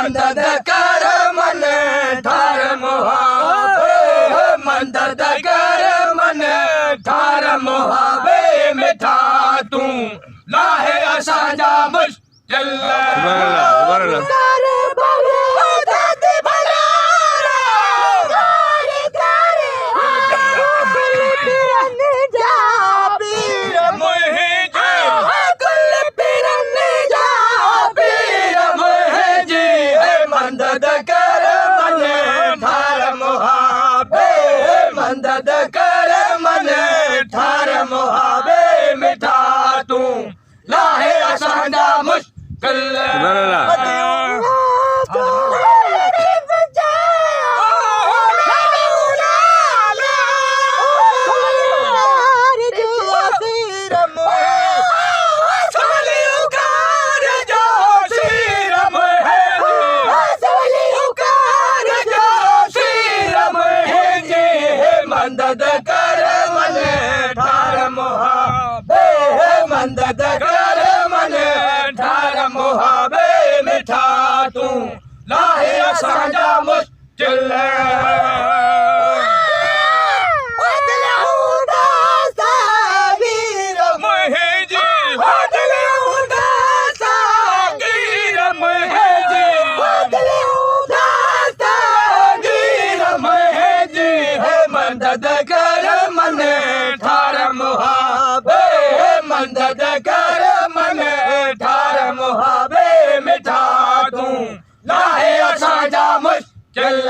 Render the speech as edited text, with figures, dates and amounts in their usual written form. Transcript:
मदद कर मन ठार मुहाबे, मदद कर मन ठार मुहाबे, मिठा तू लाहे असांजा मुश्किल मदद कर मन ठार मुहाबे, मदद कर मन ठार मुहाबे, मिठा तू लाहे असांजा मुश्किल मदद कर मन ठार मुहाबे, मदद कर मन ठार मुहाबे, मिठा तू लाहे असांजा मुश्किल मदद कर मन ठार मुहाबे, मदद कर मन ठार मुहाबे, मिठा तू लाहे असांजा मुश्किल